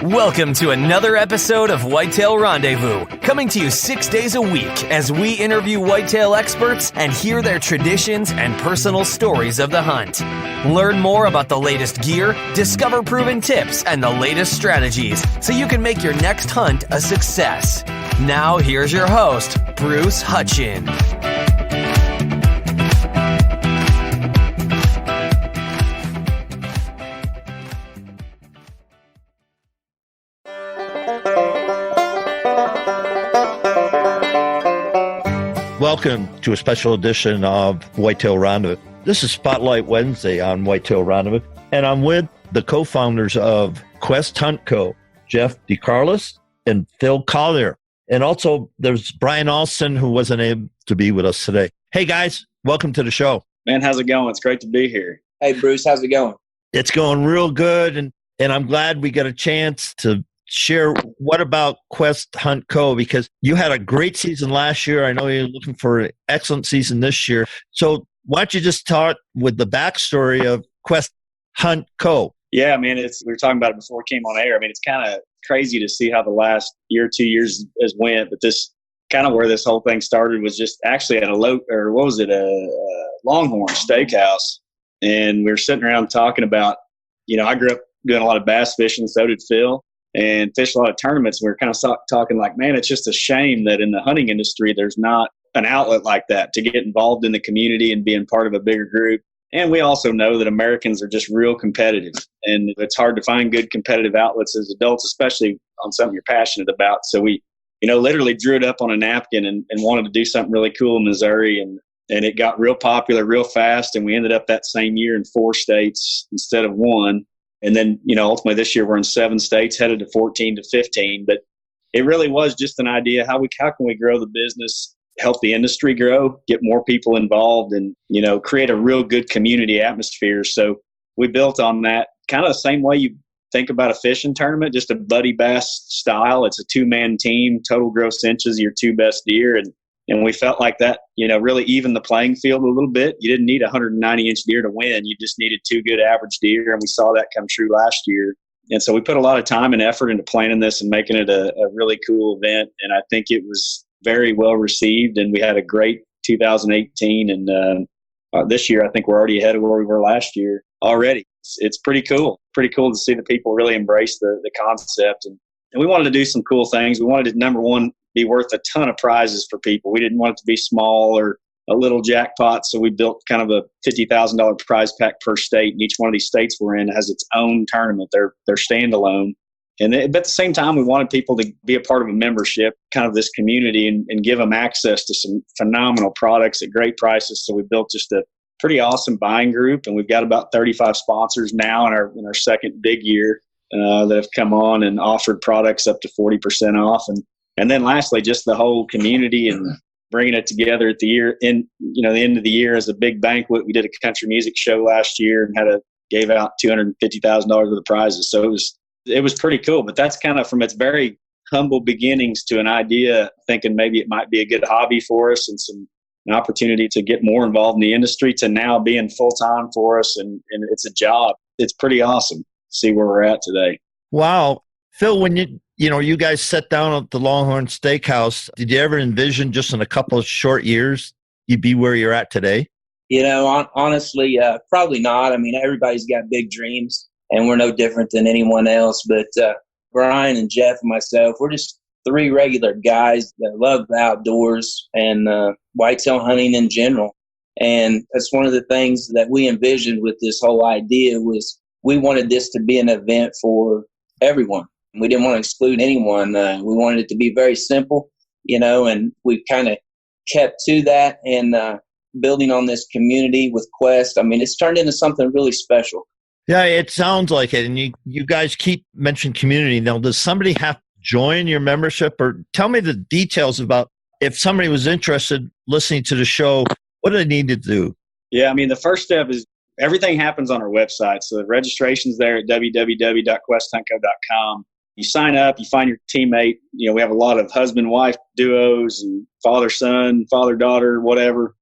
Welcome to another episode of Whitetail Rendezvous, coming to you 6 days a week as we interview whitetail experts and hear their traditions and personal stories of the hunt. Learn more about the latest gear, discover proven tips, and the latest strategies so you can make your next hunt a success. Now, here's your host, Bruce Hutchin. Welcome to a special edition of Whitetail Rendezvous. This is Spotlight Wednesday on Whitetail Rendezvous, and I'm with the co-founders of Quest Hunt Co., Jeff DeCarlis and Phil Collier. And also there's Brian Alston, who wasn't able to be with us today. Hey guys, welcome to the show. Man, how's it going? It's great to be here. Hey Bruce, how's it going? It's going real good, and I'm glad we got a chance to share what about Quest Hunt Co., because you had a great season last year. I know you're looking for an excellent season this year. So why don't you just start with the backstory of Quest Hunt Co.? Yeah, man, we were talking about it before it came on air. I mean, it's kind of crazy to see how the last year, 2 years has went, but this kind of where this whole thing started was just actually at a Longhorn Steakhouse. And we were sitting around talking about, I grew up doing a lot of bass fishing, so did Phil. And fished a lot of tournaments. We were kind of talking like, man, it's just a shame that in the hunting industry, there's not an outlet like that to get involved in the community and being part of a bigger group. And we also know that Americans are just real competitive, and it's hard to find good competitive outlets as adults, especially on something you're passionate about. So we, literally drew it up on a napkin and wanted to do something really cool in Missouri. And it got real popular real fast. And we ended up that same year in 4 states instead of 1. And then, ultimately this year we're in 7 states, headed to 14 to 15. But it really was just an idea, how can we grow the business, help the industry grow, get more people involved, and, create a real good community atmosphere. So we built on that kind of the same way you think about a fishing tournament, just a buddy bass style. It's a 2-man team, total gross inches, your 2 best deer. And we felt like that, really evened the playing field a little bit. You didn't need a 190-inch deer to win. You just needed 2 good average deer, and we saw that come true last year. And so we put a lot of time and effort into planning this and making it a really cool event. And I think it was very well received, and we had a great 2018. And this year, I think we're already ahead of where we were last year already. It's pretty cool. Pretty cool to see the people really embrace the concept. And we wanted to do some cool things. We wanted to, number one, be worth a ton of prizes for people. We didn't want it to be small or a little jackpot, so we built kind of a $50,000 prize pack per state, and each one of these states we're in has its own tournament. They're standalone. But at the same time, we wanted people to be a part of a membership, kind of this community, and give them access to some phenomenal products at great prices. So we built just a pretty awesome buying group, and we've got about 35 sponsors now in our second big year that have come on and offered products up to 40% off. And then lastly, just the whole community and bringing it together at the end of the year as a big banquet. We did a country music show last year and gave out $250,000 worth of prizes. So it was pretty cool. But that's kind of from its very humble beginnings to an idea, thinking maybe it might be a good hobby for us and an opportunity to get more involved in the industry, to now being full time for us, and it's a job. It's pretty awesome to see where we're at today. Wow. Phil, when you guys sat down at the Longhorn Steakhouse, did you ever envision just in a couple of short years you'd be where you're at today? Honestly, probably not. I mean, everybody's got big dreams, and we're no different than anyone else. But Brian and Jeff and myself, we're just 3 regular guys that love the outdoors and whitetail hunting in general. And that's one of the things that we envisioned with this whole idea was we wanted this to be an event for everyone. We didn't want to exclude anyone. We wanted it to be very simple, and we've kind of kept to that and building on this community with Quest. I mean, it's turned into something really special. Yeah, it sounds like it. And you guys keep mentioning community. Now, does somebody have to join your membership, or tell me the details about if somebody was interested listening to the show, what do they need to do? Yeah, I mean, the first step is everything happens on our website. So the registration's there at www.questhuntco.com. You sign up, you find your teammate. We have a lot of husband-wife duos and father-son, father-daughter, whatever.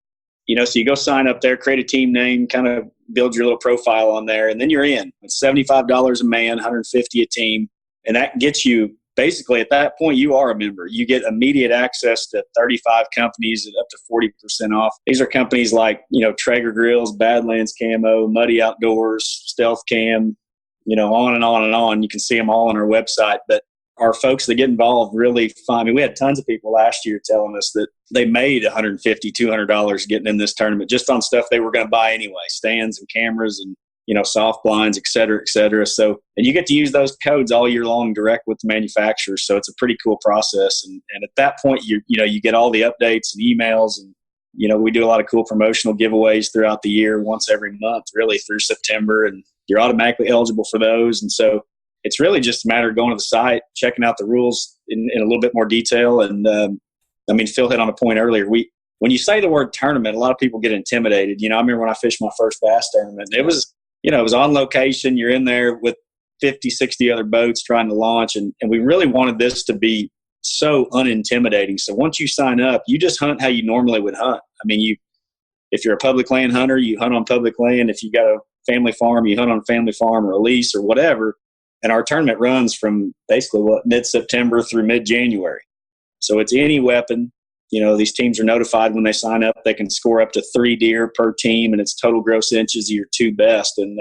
So you go sign up there, create a team name, kind of build your little profile on there, and then you're in. It's $75 a man, $150 a team. And that gets you basically at that point, you are a member. You get immediate access to 35 companies at up to 40% off. These are companies like, Traeger Grills, Badlands Camo, Muddy Outdoors, Stealth Cam, on and on and on. You can see them all on our website. But our folks that get involved really find, we had tons of people last year telling us that they made $150, $200 getting in this tournament just on stuff they were going to buy anyway, stands and cameras and soft blinds, et cetera, et cetera. So, and you get to use those codes all year long direct with the manufacturers. So it's a pretty cool process. And at that point, you get all the updates and emails, and, we do a lot of cool promotional giveaways throughout the year, once every month, really through September, and you're automatically eligible for those. And so it's really just a matter of going to the site, checking out the rules in a little bit more detail. And Phil hit on a point earlier. When you say the word tournament, a lot of people get intimidated. I remember when I fished my first bass tournament, it was on location. You're in there with 50, 60 other boats trying to launch. And we really wanted this to be so unintimidating. So once you sign up, you just hunt how you normally would hunt. If you're a public land hunter, you hunt on public land. If you got a family farm, you hunt on a family farm or a lease or whatever. And our tournament runs from basically mid-September through mid-January. So it's any weapon. These teams are notified when they sign up. They can score up to 3 deer per team, and it's total gross inches of your 2 best. And,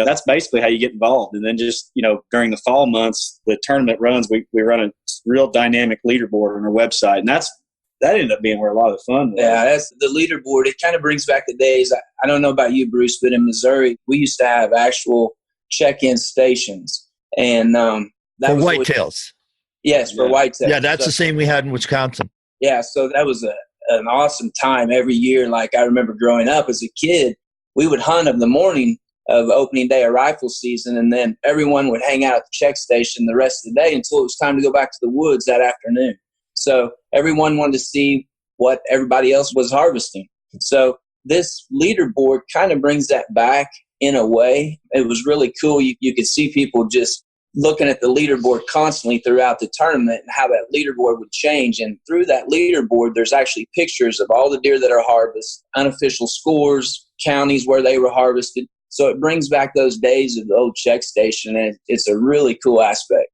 that's basically how you get involved. And then just, during the fall months, the tournament runs, we run a real dynamic leaderboard on our website. And that ended up being where a lot of the fun was. Yeah, that's the leaderboard. It kind of brings back the days. I don't know about you, Bruce, but in Missouri, we used to have actual check-in stations. And that for was whitetails. Yes, for whitetails. Yeah, that's the same we had in Wisconsin. Yeah, so that was an awesome time every year. Like I remember growing up as a kid, we would hunt of the morning of opening day of rifle season, and then everyone would hang out at the check station the rest of the day until it was time to go back to the woods that afternoon. So everyone wanted to see what everybody else was harvesting. So this leaderboard kind of brings that back in a way. It was really cool. You could see people just looking at the leaderboard constantly throughout the tournament and how that leaderboard would change. And through that leaderboard, there's actually pictures of all the deer that are harvested, unofficial scores, counties where they were harvested. So it brings back those days of the old check station, and it's a really cool aspect.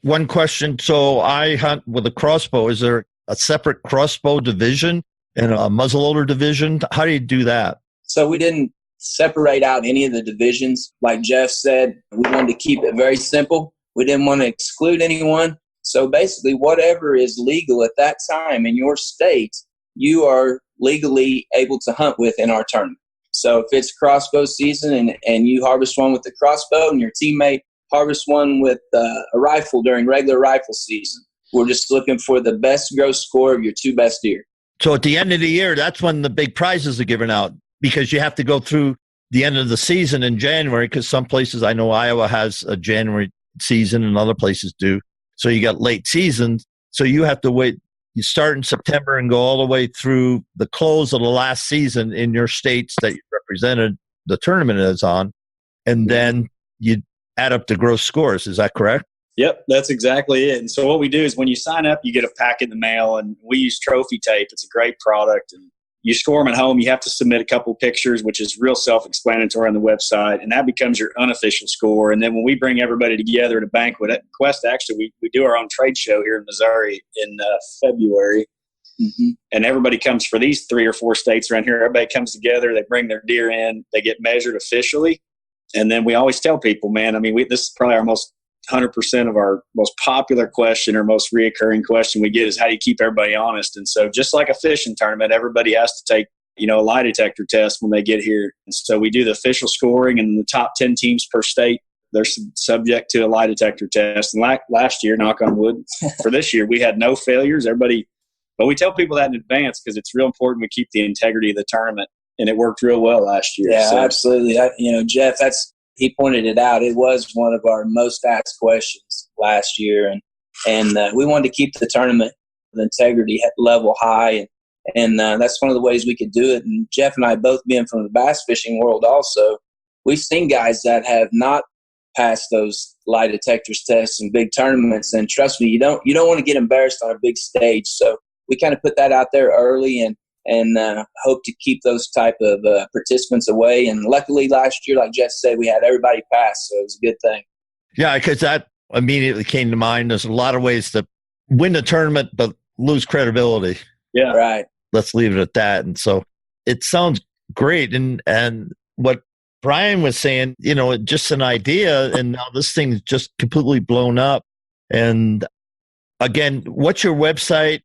One question. So I hunt with a crossbow. Is there a separate crossbow division and a muzzleloader division? How do you do that? So we didn't separate out any of the divisions. Like Jeff said, we wanted to keep it very simple. We didn't want to exclude anyone. So basically, whatever is legal at that time in your state, you are legally able to hunt with in our tournament. So if it's crossbow season and you harvest one with the crossbow and your teammate harvests one with a rifle during regular rifle season, we're just looking for the best gross score of your 2 best deer. So at the end of the year, that's when the big prizes are given out, because you have to go through the end of the season in January, because some places, I know Iowa has a January season and other places do. So you got late seasons. So you have to wait. You start in September and go all the way through the close of the last season in your states that you represented the tournament is on. And then you add up the gross scores. Is that correct? Yep, that's exactly it. And so what we do is when you sign up, you get a pack in the mail, and we use trophy tape. It's a great product. And you score them at home. You have to submit a couple pictures, which is real self-explanatory on the website, and that becomes your unofficial score. And then when we bring everybody together at a banquet at Quest, actually, we do our own trade show here in Missouri in February. Mm-hmm. And everybody comes for these 3 or 4 states around here. Everybody comes together. They bring their deer in. They get measured officially. And then we always tell people, man, this is probably our most 100% of our most popular question or most reoccurring question we get is, how do you keep everybody honest? And so just like a fishing tournament, everybody has to take, a lie detector test when they get here. And so we do the official scoring, and the top 10 teams per state, they're subject to a lie detector test. And last year, knock on wood, for this year, we had no failures. But we tell people that in advance because it's real important we keep the integrity of the tournament. And it worked real well last year. Yeah, so. Absolutely. Jeff, he pointed it out. It was one of our most asked questions last year. And we wanted to keep the tournament, the integrity level high. And that's one of the ways we could do it. And Jeff and I, both being from the bass fishing world also, we've seen guys that have not passed those lie detectors tests in big tournaments. And trust me, you don't want to get embarrassed on a big stage. So we kind of put that out there early and hope to keep those type of participants away. And luckily last year, like Jeff said, we had everybody pass, so it was a good thing. Yeah, because that immediately came to mind. There's a lot of ways to win the tournament, but lose credibility. Yeah. Right. Let's leave it at that. And so it sounds great. And what Brian was saying, just an idea, and now this thing's just completely blown up. And again, what's your website?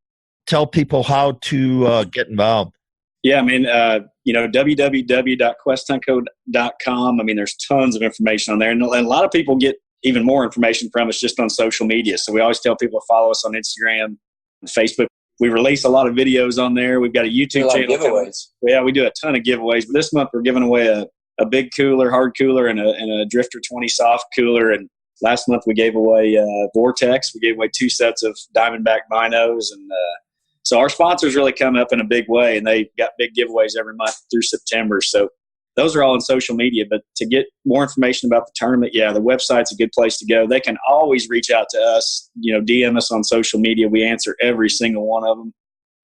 Tell people how to get involved. Yeah, I mean, www.questhuntco.com. I mean, there's tons of information on there. And a lot of people get even more information from us just on social media. So we always tell people to follow us on Instagram and Facebook. We release a lot of videos on there. We've got a YouTube channel. Giveaways. Yeah, we do a ton of giveaways. But this month we're giving away a big cooler, hard cooler, and a Drifter 20 soft cooler. And last month we gave away Vortex. We gave away 2 sets of Diamondback binos. And so our sponsors really come up in a big way, and they've got big giveaways every month through September. So those are all on social media. But to get more information about the tournament, yeah, the website's a good place to go. They can always reach out to us, DM us on social media. We answer every single one of them.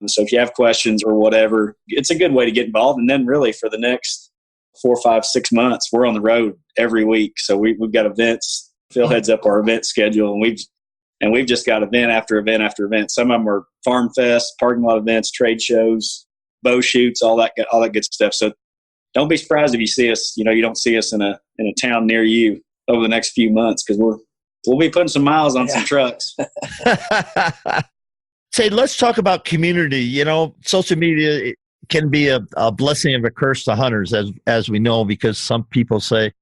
And so if you have questions or whatever, it's a good way to get involved. And then really for the next 4, 5, 6 months, we're on the road every week. So we've got events. Phil heads up our event schedule, and we've just got event after event after event. Some of them are farm fest, parking lot events, trade shows, bow shoots, all that good stuff. So don't be surprised if you see us. You don't see us in a town near you over the next few months, because we'll be putting some miles on some trucks. Say, let's talk about community. Social media can be a blessing and a curse to hunters, as we know, because some people say,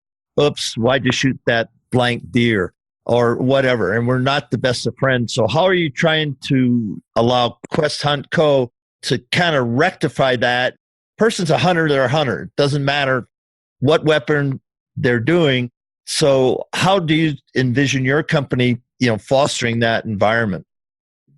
"Oops, why'd you shoot that blank deer?" or whatever, and we're not the best of friends. So how are you trying to allow Quest Hunt Co. to kind of rectify that? Person's a hunter, they're a hunter. Doesn't matter what weapon they're doing. So how do you envision your company, fostering that environment?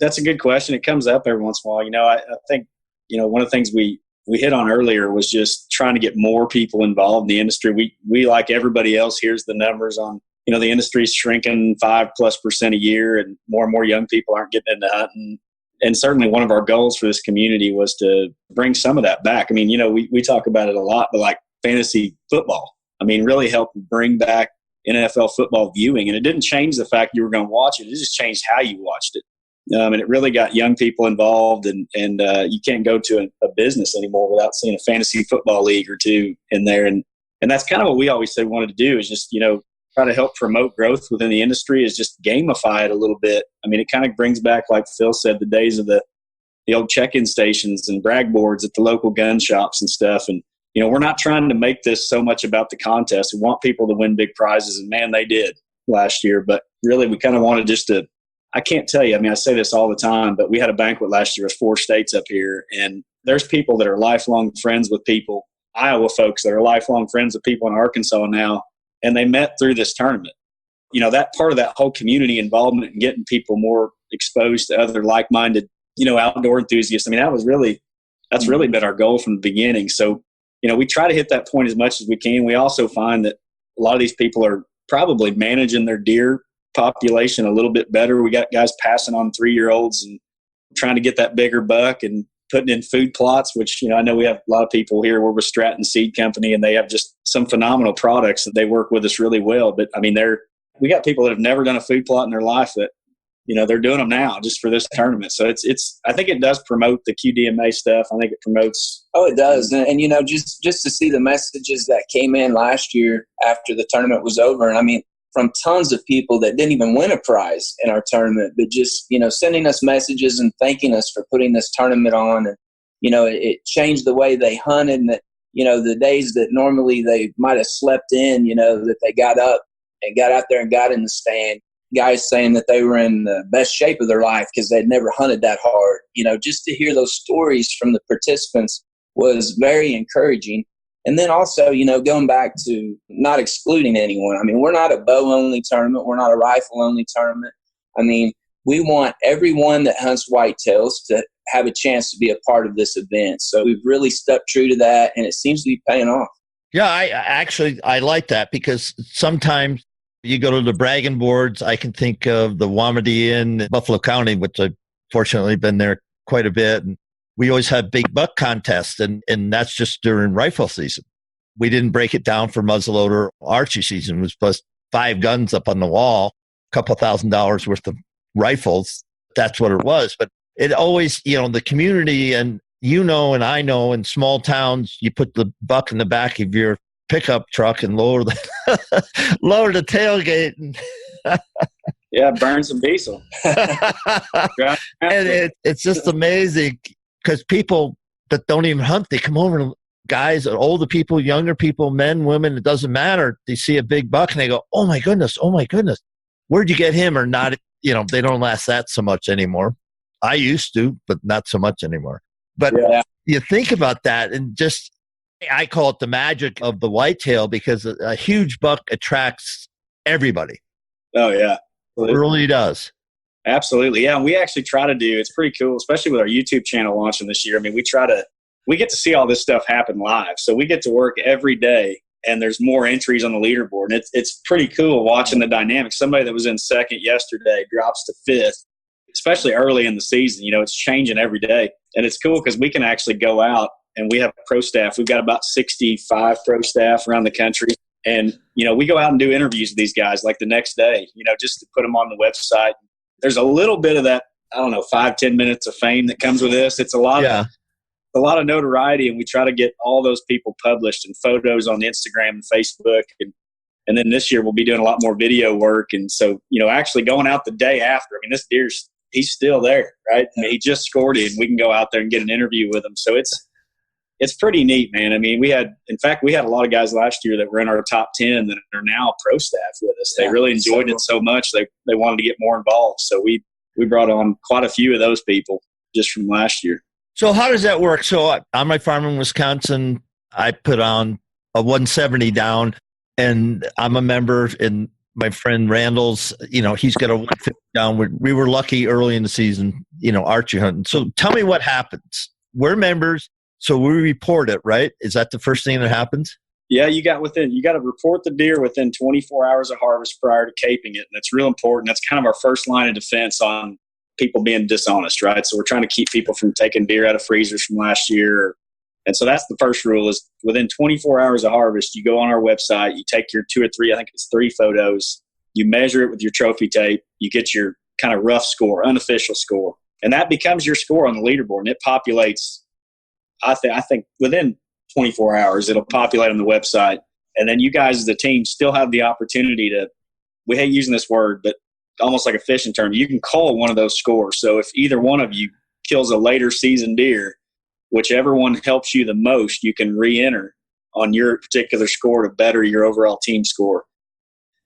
That's a good question. It comes up every once in a while. I think, one of the things we hit on earlier was just trying to get more people involved in the industry. We like everybody else, here's the numbers on, the industry's shrinking 5+% a year, and more young people aren't getting into hunting. And certainly one of our goals for this community was to bring some of that back. I mean, we talk about it a lot, but like fantasy football, really help bring back NFL football viewing. And it didn't change the fact you were going to watch it. It just changed how you watched it. And it really got young people involved, and you can't go to a business anymore without seeing a fantasy football league or two in there. And that's kind of what we always said we wanted to do, is just, try to help promote growth within the industry, is just gamify it a little bit. It kind of brings back, like Phil said, the days of the old check-in stations and brag boards at the local gun shops and stuff. And, we're not trying to make this so much about the contest. We want people to win big prizes, and man, they did last year. But really, we kind of wanted just to, I can't tell you, I say this all the time, but we had a banquet last year with 4 states up here, and there's people that are lifelong friends with people, Iowa folks that are lifelong friends with people in Arkansas now, and they met through this tournament. That part of that whole community involvement and getting people more exposed to other like-minded, outdoor enthusiasts. That's really been our goal from the beginning. So, we try to hit that point as much as we can. We also find that a lot of these people are probably managing their deer population a little bit better. We got guys passing on 3-year-olds and trying to get that bigger buck and putting in food plots, which, I know we have a lot of people here. We're with Stratton Seed Company, and they have just some phenomenal products that they work with us really well. But we got people that have never done a food plot in their life that, they're doing them now just for this tournament. So I think it does promote the QDMA stuff. I think it promotes. Oh, it does. And just to see the messages that came in last year after the tournament was over. And from tons of people that didn't even win a prize in our tournament, but just, sending us messages and thanking us for putting this tournament on. And, it changed the way they hunted, and that, the days that normally they might have slept in, that they got up and got out there and got in the stand. Guys saying that they were in the best shape of their life because they'd never hunted that hard. Just to hear those stories from the participants was very encouraging. And then also, going back to not excluding anyone. We're not a bow-only tournament. We're not a rifle-only tournament. We want everyone that hunts whitetails to have a chance to be a part of this event. So we've really stuck true to that, and it seems to be paying off. Yeah, I like that, because sometimes you go to the bragging boards. I can think of the Wamedy in Buffalo County, which I've fortunately been there quite a bit. And we always have big buck contests, and that's just during rifle season. We didn't break it down for muzzleloader. Archery season was 5 guns up on the wall, a couple $1,000 worth of rifles. That's what it was. But it always, the community, and and I know in small towns, you put the buck in the back of your pickup truck and lower the lower the tailgate. And yeah, burn some diesel. And it's just amazing because people that don't even hunt, they come over, guys, older people, younger people, men, women, it doesn't matter. They see a big buck and they go, oh my goodness, where'd you get him? Or not, they don't last that so much anymore. I used to, but not so much anymore. But you think about that and just, I call it the magic of the whitetail, because a huge buck attracts everybody. Oh, yeah. It really does. Absolutely. Yeah. And we actually try to do, it's pretty cool, especially with our YouTube channel launching this year. I mean, we get to see all this stuff happen live. So we get to work every day and there's more entries on the leaderboard. And it's pretty cool watching the dynamics. Somebody that was in second yesterday drops to fifth, especially early in the season. It's changing every day. And it's cool because we can actually go out and we have pro staff. We've got about 65 pro staff around the country. And, we go out and do interviews with these guys like the next day, just to put them on the website. There's a little bit of that, 5-10 minutes of fame that comes with this. It's a lot of notoriety, and we try to get all those people published and photos on Instagram and Facebook. And then this year we'll be doing a lot more video work. And so, actually going out the day after, this deer's, he's still there, right? He just scored it, and we can go out there and get an interview with him. So it's pretty neat, man. We had a lot of guys last year that were in our top 10 that are now pro staff with us. They really enjoyed it so much. They wanted to get more involved. So we brought on quite a few of those people just from last year. So how does that work? So on my farm in Wisconsin, I put on a 170 down, and I'm a member, and my friend Randall's, he's got a 150 down. We were lucky early in the season, archery hunting. So tell me what happens. We're members, so we report it, right? Is that the first thing that happens? Yeah, you got to report the deer within 24 hours of harvest prior to caping it. And that's real important. That's kind of our first line of defense on people being dishonest, right? So we're trying to keep people from taking deer out of freezers from last year. And so that's the first rule, is within 24 hours of harvest, you go on our website, you take your 2 or 3, I think it's 3 photos, you measure it with your trophy tape, you get your kind of rough score, unofficial score, and that becomes your score on the leaderboard. And it populates, I think within 24 hours, it'll populate on the website. And then you guys as a team still have the opportunity to, we hate using this word, but almost like a fishing term, you can call one of those scores. So if either one of you kills a later season deer, whichever one helps you the most, you can re-enter on your particular score to better your overall team score.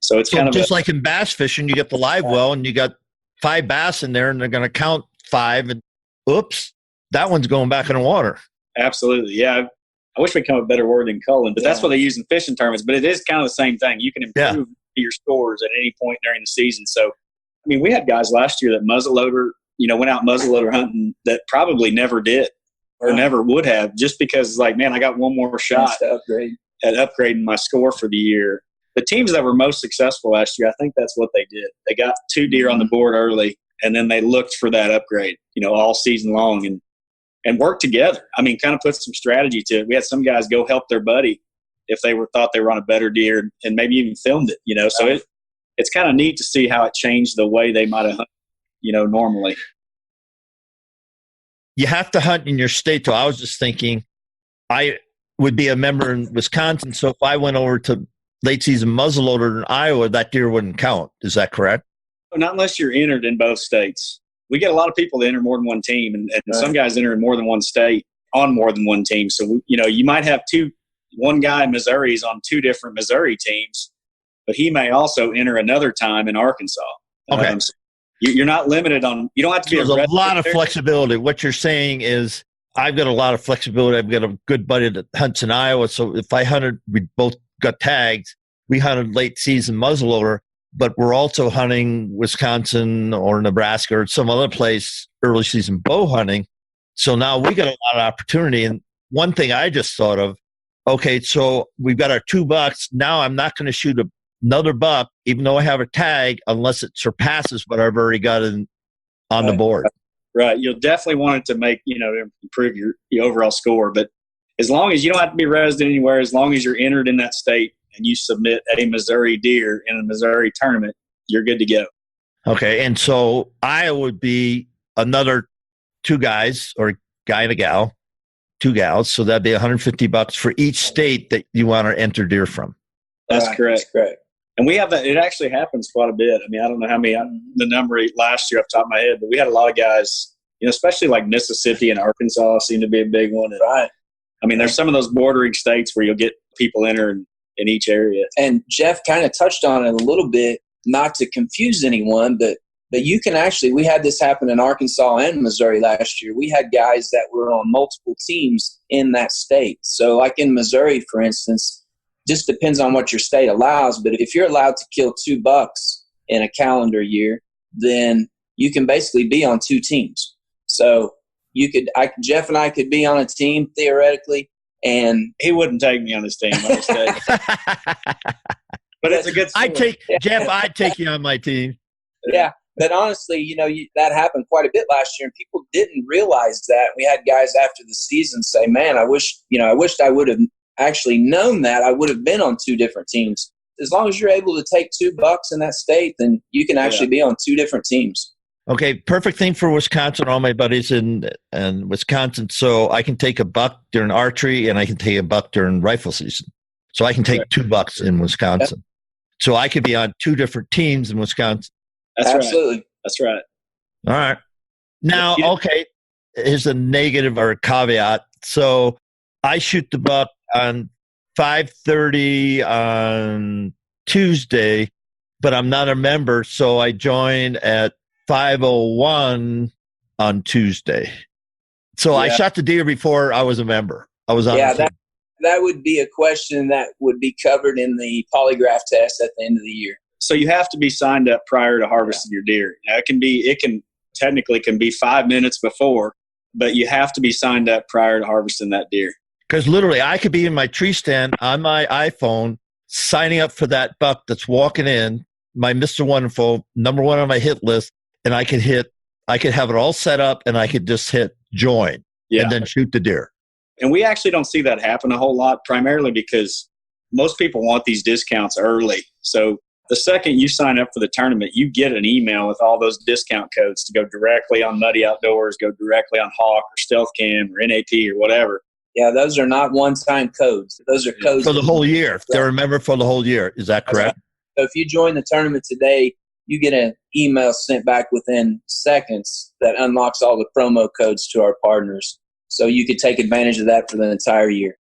So it's kind of just like in bass fishing, you get the live well and you got 5 bass in there and they're going to count 5 and oops, that one's going back in the water. Absolutely. Yeah. I wish we'd come up with a better word than culling, but that's what they use in fishing tournaments. But it is kind of the same thing. You can improve your scores at any point during the season. So, we had guys last year that muzzleloader, went out muzzleloader hunting that probably never did or never would have, just because it's like, man, I got one more shot at upgrading my score for the year. The teams that were most successful last year, I think that's what they did. They got 2 deer on the board early, and then they looked for that upgrade, all season long and worked together. Kind of put some strategy to it. We had some guys go help their buddy if they thought they were on a better deer, and maybe even filmed it, So it's kind of neat to see how it changed the way they might have hunted, normally. You have to hunt in your state, though. I was just thinking, I would be a member in Wisconsin, so if I went over to late season muzzleloader in Iowa, that deer wouldn't count. Is that correct? Not unless you're entered in both states. We get a lot of people that enter more than one team, and some guys enter in more than one state on more than one team. So, you might have one guy in Missouri is on 2 different Missouri teams, but he may also enter another time in Arkansas. Okay. So you're not limited on, you don't have to be There's a lot of flexibility. What you're saying is I've got a lot of flexibility. I've got a good buddy that hunts in Iowa. So if I hunted, we both got tags. We hunted late season muzzleloader, but we're also hunting Wisconsin or Nebraska or some other place, early season bow hunting. So now we got a lot of opportunity. And one thing I just thought of, okay, so we've got our 2 bucks. Now I'm not going to shoot another buck, even though I have a tag, unless it surpasses what I've already got on the board. Right. You'll definitely want it to make, improve your overall score. But as long as you don't have to be resident anywhere, as long as you're entered in that state and you submit a Missouri deer in a Missouri tournament, you're good to go. Okay. And so I would be another 2 guys or guy and a gal, 2 gals. So that'd be $150 for each state that you want to enter deer from. That's correct. That's correct. And we have that. It actually happens quite a bit. I mean, I don't know how many, the number last year off the top of my head, but we had a lot of guys, especially like Mississippi and Arkansas seem to be a big one. And, right. I mean, there's some of those bordering states where you'll get people entering in each area. And Jeff kind of touched on it a little bit, not to confuse anyone, but you can actually, we had this happen in Arkansas and Missouri last year. We had guys that were on multiple teams in that state. So like in Missouri, for instance, just depends on what your state allows. But if you're allowed to kill 2 bucks in a calendar year, then you can basically be on 2 teams. So Jeff and I could be on a team theoretically, and he wouldn't take me on his team. But it's a good story. Jeff, I'd take you on my team. Yeah. But honestly, that happened quite a bit last year, and people didn't realize that. We had guys after the season say, man, I wished I would have actually known that. I would have been on 2 different teams. As long as you're able to take 2 bucks in that state, then you can actually be on 2 different teams. Okay, perfect thing for Wisconsin, all my buddies in Wisconsin. So I can take a buck during archery and I can take a buck during rifle season. So I can take 2 bucks in Wisconsin. Yep. So I could be on 2 different teams in Wisconsin. That's Absolutely. Right. That's right. All right. Now, okay, here's a negative or a caveat. So I shoot the buck on 5:30 on Tuesday, but I'm not a member, so I join at 5:01 on Tuesday. So I shot the deer before I was a member. I was on the team. That would be a question that would be covered in the polygraph test at the end of the year. So you have to be signed up prior to harvesting your deer. Now, it can technically be 5 minutes before, but you have to be signed up prior to harvesting that deer. Because literally, I could be in my tree stand on my iPhone signing up for that buck that's walking in, my Mr. Wonderful, number 1 on my hit list, and I could have it all set up, and I could just hit join and then shoot the deer. And we actually don't see that happen a whole lot, primarily because most people want these discounts early. So the second you sign up for the tournament, you get an email with all those discount codes to go directly on Muddy Outdoors, go directly on Hawk or Stealth Cam or NAP or whatever. Yeah, those are not one-time codes. Those are codes for the whole year. If they're a member for the whole year. Is that correct? So if you join the tournament today, you get an email sent back within seconds that unlocks all the promo codes to our partners. So you could take advantage of that for the entire year.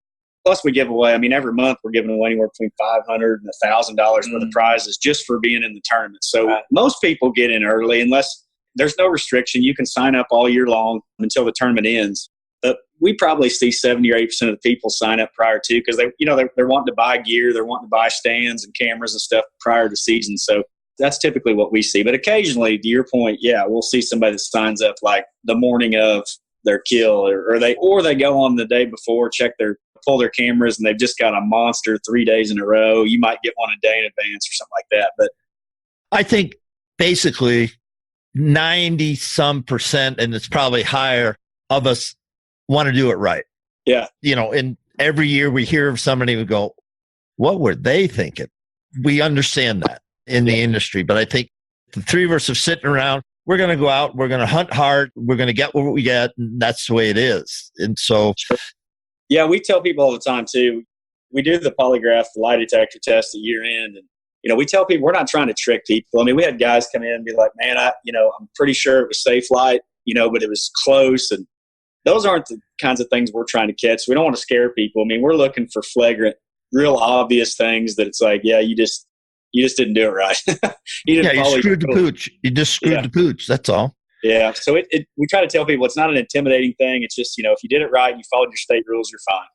Plus, we give away, every month we're giving away anywhere between $500 and $1,000 worth of prizes just for being in the tournament. So most people get in early unless there's no restriction. You can sign up all year long until the tournament ends. But we probably see 70 or 80% of the people sign up prior to because they're wanting to buy gear, they're wanting to buy stands and cameras and stuff prior to season. So that's typically what we see. But occasionally, to your point, we'll see somebody that signs up like the morning of their kill, or they go on the day before, pull their cameras, and they've just got a monster 3 days in a row. You might get one a day in advance or something like that. But I think basically 90% and it's probably higher of us want to do it right. Yeah. And every year we hear of somebody who go, what were they thinking? We understand that in the industry, but I think the 3 of us are sitting around, we're going to go out, we're going to hunt hard, we're going to get what we get, and that's the way it is. And so... Yeah, we tell people all the time, too. We do the polygraph, the lie detector test at year end. And, we tell people we're not trying to trick people. We had guys come in and be like, man, I'm pretty sure it was safe light, but it was close. And those aren't the kinds of things we're trying to catch. We don't want to scare people. We're looking for flagrant, real obvious things that it's like, you just didn't do it right. You screwed the pooch. You just screwed the pooch. That's all. Yeah. So we try to tell people it's not an intimidating thing. It's just, if you did it right, you followed your state rules, you're fine.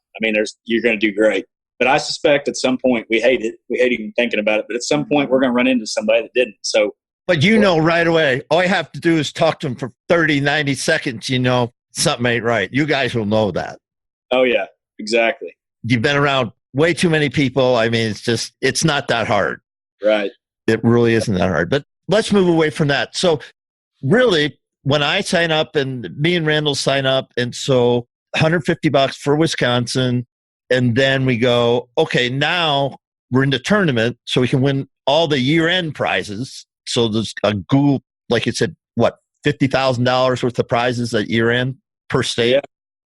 You're going to do great. But I suspect at some point we hate it. We hate even thinking about it. But at some point we're going to run into somebody that didn't. So, but right away, all I have to do is talk to them for 30, 90 seconds. Something ain't right. You guys will know that. Oh yeah, exactly. You've been around way too many people. It's not that hard. Right. It really isn't that hard. But let's move away from that. So really, when I sign up and me and Randall sign up, and so $150 for Wisconsin, and then we go, okay, now we're in the tournament so we can win all the year-end prizes. So there's a Google, like you said, what, $50,000 worth of prizes at year-end per state?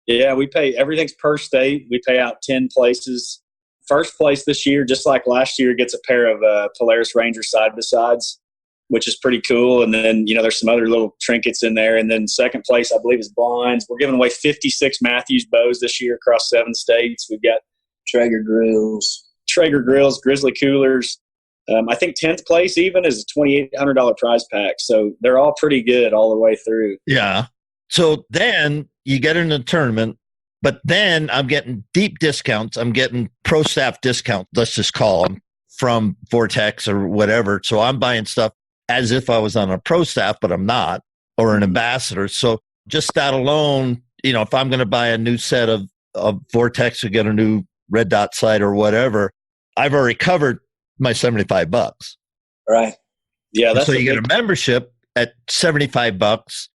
Yeah, we pay, everything's per state. We pay out 10 places. First place this year, just like last year, gets a pair of Polaris Ranger side-by-sides, which is pretty cool. And then, there's some other little trinkets in there. And then second place, I believe, is blinds. We're giving away 56 Matthews bows this year across 7 states. We've got Traeger grills, Grizzly coolers. I think 10th place even is a $2,800 prize pack. So they're all pretty good all the way through. Yeah. So then you get in the tournament, but then I'm getting deep discounts. I'm getting pro staff discounts, let's just call them, from Vortex or whatever. So I'm buying stuff as if I was on a pro staff, but I'm not, or an ambassador. So just that alone, if I'm going to buy a new set of Vortex or get a new red dot sight or whatever, I've already covered my $75. Right. Yeah. So you get a membership at $75,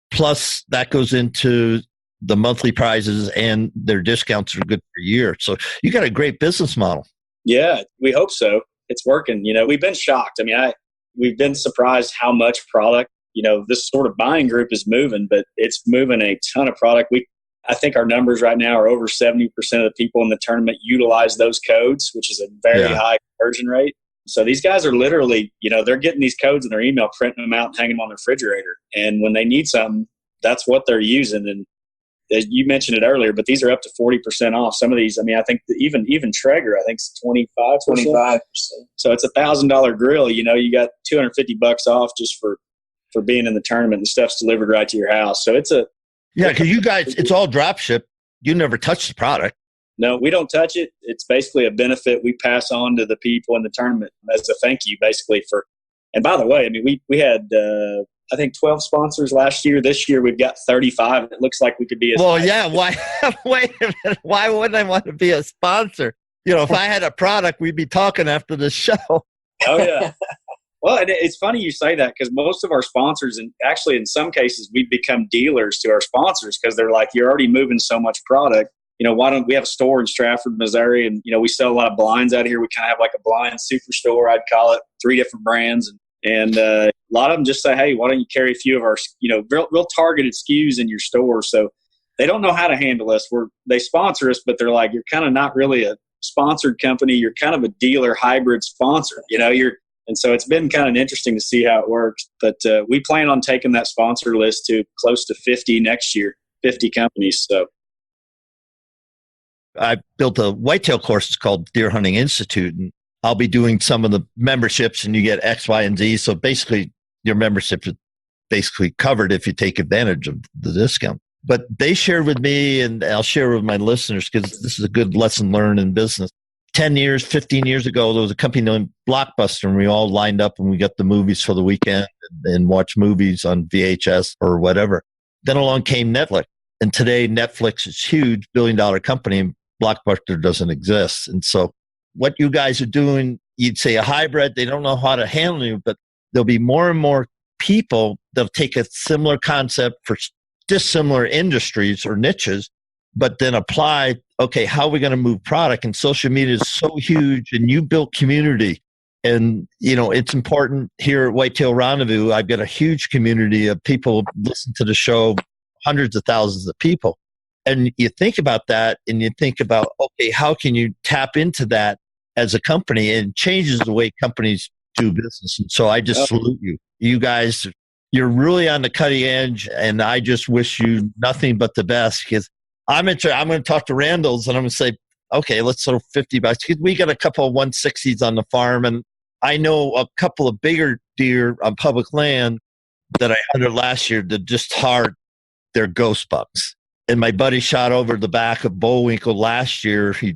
plus that goes into the monthly prizes, and their discounts are good for a year. So you got a great business model. Yeah, we hope so. It's working. We've been shocked. We've been surprised how much product, this sort of buying group is moving, but it's moving a ton of product. I think our numbers right now are over 70% of the people in the tournament utilize those codes, which is a very high conversion rate. So these guys are literally, they're getting these codes in their email, printing them out and hanging them on their refrigerator. And when they need something, that's what they're using. And as you mentioned it earlier, but these are up to 40% off. Some of these, I think even Traeger, I think it's 25%. So it's $1,000 grill. You got $250 off just for being in the tournament. The stuff's delivered right to your house. So it's because you guys, it's all drop ship. You never touch the product. No, we don't touch it. It's basically a benefit we pass on to the people in the tournament as a thank you, basically for. And by the way, we had I think 12 sponsors last year. This year we've got 35. It looks like we could be. Why? Wait a minute. Why wouldn't I want to be a sponsor? If I had a product, we'd be talking after the show. Oh yeah. Well, it's funny you say that, because most of our sponsors, and actually in some cases, we've become dealers to our sponsors, because they're like, you're already moving so much product. Why don't we have a store in Stratford, Missouri, and we sell a lot of blinds out here. We kind of have like a blind superstore, I'd call it, 3 different brands, and a lot of them just say, hey, why don't you carry a few of our real targeted SKUs in your store? So they don't know how to handle us. They sponsor us, but they're like, you're kind of not really a sponsored company. You're kind of a dealer hybrid sponsor. And so it's been kind of interesting to see how it works. But we plan on taking that sponsor list to close to 50 next year, 50 companies. So I built a whitetail course. It's called Deer Hunting Institute, and I'll be doing some of the memberships, and you get X, Y, and Z. So basically, your membership is basically covered if you take advantage of the discount. But they shared with me, and I'll share with my listeners, because this is a good lesson learned in business. 10 years, 15 years ago, there was a company named Blockbuster, and we all lined up and we got the movies for the weekend and watched movies on VHS or whatever. Then along came Netflix. And today, Netflix is a huge billion-dollar company, and Blockbuster doesn't exist. And so what you guys are doing, you'd say a hybrid, they don't know how to handle you, but there'll be more and more people that'll take a similar concept for dissimilar industries or niches, but then apply, okay, how are we going to move product? And social media is so huge, and you built community. And, it's important here at Whitetail Rendezvous. I've got a huge community of people listen to the show, hundreds of thousands of people. And you think about that, and you think about, okay, how can you tap into that as a company? And it changes the way companies do business. And so I just salute you. You guys, you're really on the cutting edge, and I just wish you nothing but the best, because I'm going to talk to Randall's, and I'm going to say, okay, let's throw $50. We got a couple of 160s on the farm, and I know a couple of bigger deer on public land that I hunted last year that just they're ghost bucks. And my buddy shot over the back of Bullwinkle last year. He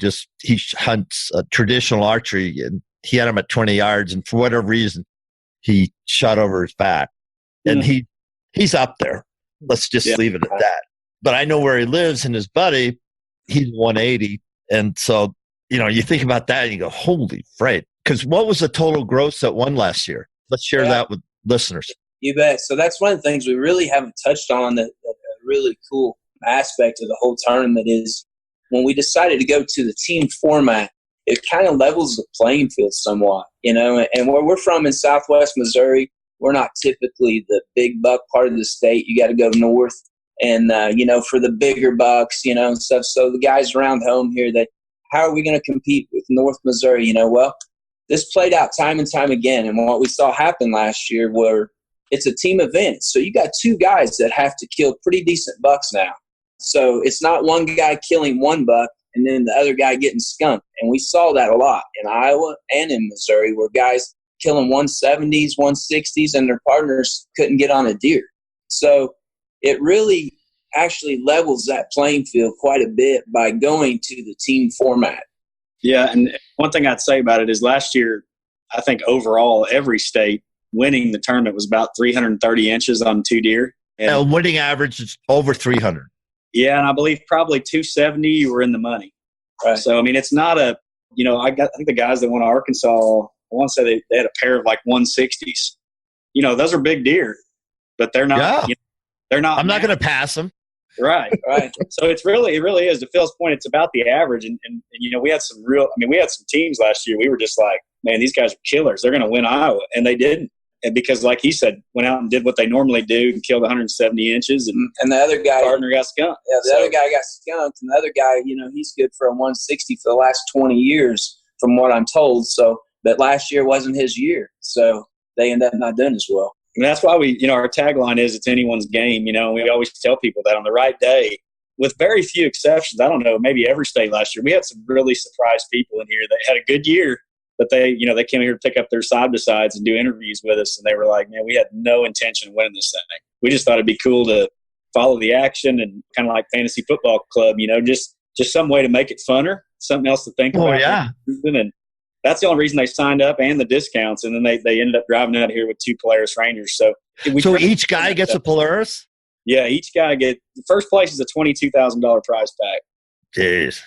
hunts traditional archery, and he had him at 20 yards. And for whatever reason, he shot over his back. And he's up there. Let's just leave it at that. But I know where he lives, and his buddy, he's 180. And so, you think about that and you go, holy freight. Because what was the total gross that won last year? Let's share that with listeners. You bet. So that's one of the things we really haven't touched on, that really cool aspect of the whole tournament is when we decided to go to the team format. it kind of levels the playing field somewhat, you know. And where we're from in Southwest Missouri, we're not typically the big buck part of the state. You got to go north and, you know, for the bigger bucks, you know, and stuff. So the guys around home here, how are we going to compete with North Missouri? You know, well, this played out time and time again. And what we saw happen last year were it's a team event. So you got two guys that have to kill pretty decent bucks now. So it's not one guy killing one buck and then the other guy getting skunked. And we saw that a lot in Iowa and in Missouri where guys killing 170s, 160s, and their partners couldn't get on a deer. So it really actually levels that playing field quite a bit by going to the team format. Yeah, and one thing I'd say about it is last year, I think overall every state winning the tournament was about 330 inches on two deer. And winning average is over 300. Yeah, and I believe probably 270 you were in the money. Right. So, I mean, it's not a, you know, I think the guys that won Arkansas, I want to say they had a pair of like 160s. You know, those are big deer, but they're not. Yeah. You know, they're not. I'm not going to pass them. Right, right. So it really is. To Phil's point, it's about the average. And you know, we had some teams last year. We were just like, man, these guys are killers. They're going to win Iowa, and they didn't. And because, like he said, went out and did what they normally do and killed 170 inches, and the other guy, partner got skunked. Yeah, the other guy got skunked, and the other guy, you know, he's good for a 160 for the last 20 years, from what I'm told. So, but last year wasn't his year, so they end up not doing as well. And that's why we, you know, our tagline is "It's anyone's game." You know, we always tell people that on the right day, with very few exceptions. I don't know, maybe every state last year, we had some really surprised people in here that had a good year. But they came here to pick up their side-by-sides and do interviews with us, and they were like, man, we had no intention of winning this thing. We just thought it'd be cool to follow the action and kind of like fantasy football club, you know, just some way to make it funner, something else to think about. Oh, yeah. And that's the only reason they signed up and the discounts, and then they ended up driving out here with two Polaris Rangers. So each guy gets a Polaris? Yeah, each guy the first place is a $22,000 prize pack. Jeez.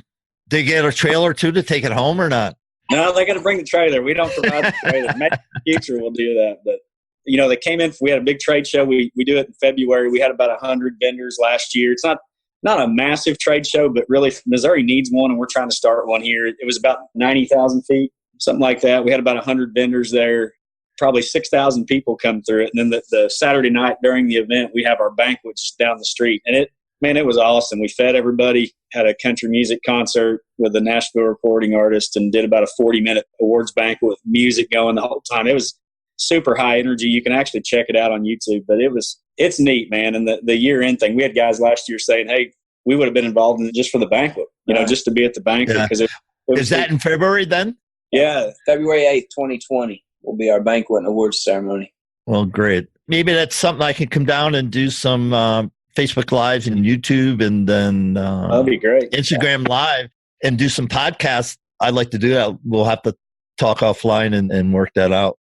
They get a trailer, too, to take it home or not? No, they got to bring the trailer. We don't provide the trailer. Maybe in the future we'll do that. But, you know, they came in. We had a big trade show. We do it in February. We had about 100 vendors last year. It's not a massive trade show, but really Missouri needs one, and we're trying to start one here. It was about 90,000 feet, something like that. We had about 100 vendors there. Probably 6,000 people come through it. And then the Saturday night during the event, we have our banquet just down the street. And it was awesome. We fed everybody, had a country music concert with a Nashville recording artist, and did about a 40-minute awards banquet with music going the whole time. It was super high energy. You can actually check it out on YouTube, but it's neat, man. And the year-end thing, we had guys last year saying, hey, we would have been involved in it just for the banquet, you know, just to be at the banquet. Yeah. Is that in February then? Yeah. February 8th, 2020 will be our banquet and awards ceremony. Well, great. Maybe that's something I can come down and do some Facebook Lives and YouTube, and then that'd be great. Instagram Live, and do some podcasts. I'd like to do that. We'll have to talk offline and work that out.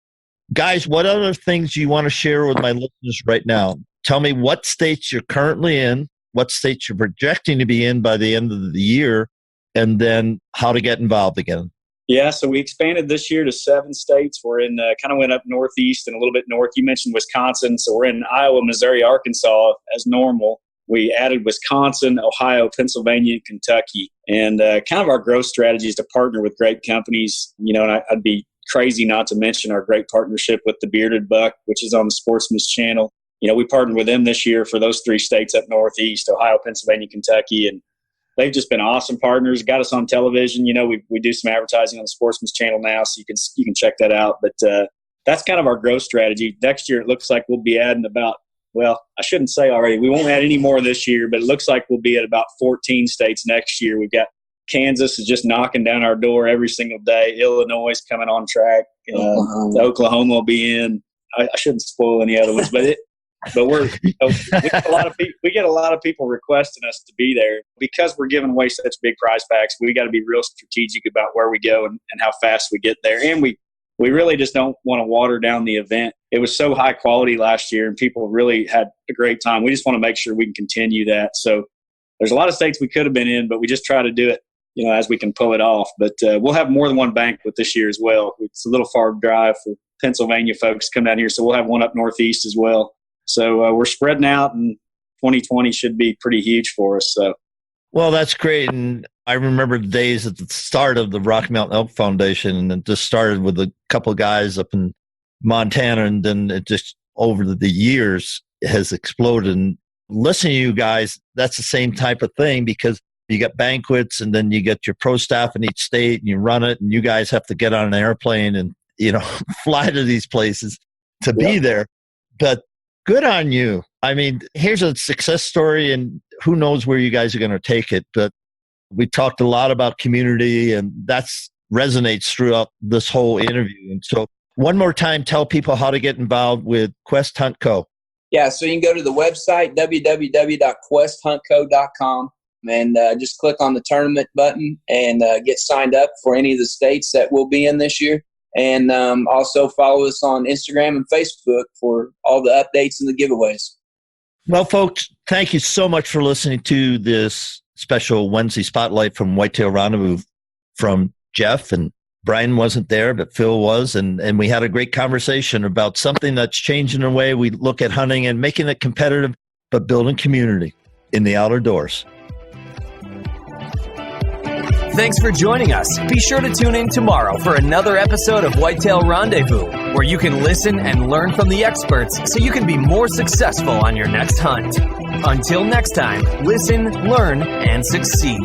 Guys, what other things do you want to share with my listeners right now? Tell me what states you're currently in, what states you're projecting to be in by the end of the year, and then how to get involved again. Yeah, so we expanded this year to 7 states. We're in kind of went up northeast and a little bit north. You mentioned Wisconsin, so we're in Iowa, Missouri, Arkansas as normal. We added Wisconsin, Ohio, Pennsylvania, and Kentucky. And kind of our growth strategy is to partner with great companies. You know, and I'd be crazy not to mention our great partnership with the Bearded Buck, which is on the Sportsman's Channel. You know, we partnered with them this year for those 3 states up northeast, Ohio, Pennsylvania, Kentucky, and they've just been awesome partners, got us on television. You know, we do some advertising on the Sportsman's Channel now, so you can check that out. But that's kind of our growth strategy. Next year, it looks like we'll be adding about, well, I shouldn't say already. We won't add any more this year, but it looks like we'll be at about 14 states next year. We've got Kansas is just knocking down our door every single day. Illinois is coming on track. Oklahoma will be in. I shouldn't spoil any other ones, but we get a lot of people requesting us to be there because we're giving away such big prize packs. We got to be real strategic about where we go and how fast we get there. And we really just don't want to water down the event. It was so high quality last year and people really had a great time. We just want to make sure we can continue that. So there's a lot of states we could have been in, but we just try to do it, you know, as we can pull it off. But we'll have more than one banquet this year as well. It's a little far drive for Pennsylvania folks to come down here. So we'll have one up northeast as well. So we're spreading out, and 2020 should be pretty huge for us. So Well, that's great. And I remember the days at the start of the Rocky Mountain Elk Foundation, and it just started with a couple of guys up in Montana, and then it just over the years has exploded. And listening to you guys, that's the same type of thing, because you got banquets and then you get your pro staff in each state and you run it, and you guys have to get on an airplane and, fly to these places to be there. But good on you. I mean, here's a success story, and who knows where you guys are going to take it. But we talked a lot about community, and that's resonates throughout this whole interview. And so one more time, tell people how to get involved with Quest Hunt Co. Yeah, so you can go to the website, www.questhuntco.com, and just click on the tournament button and get signed up for any of the states that we'll be in this year. And also follow us on Instagram and Facebook for all the updates and the giveaways. Well, folks, thank you so much for listening to this special Wednesday Spotlight from Whitetail Rendezvous from Jeff. And Brian wasn't there, but Phil was. And we had a great conversation about something that's changing the way we look at hunting and making it competitive, but building community in the outdoors. Thanks for joining us. Be sure to tune in tomorrow for another episode of Whitetail Rendezvous, where you can listen and learn from the experts so you can be more successful on your next hunt. Until next time, listen, learn, and succeed.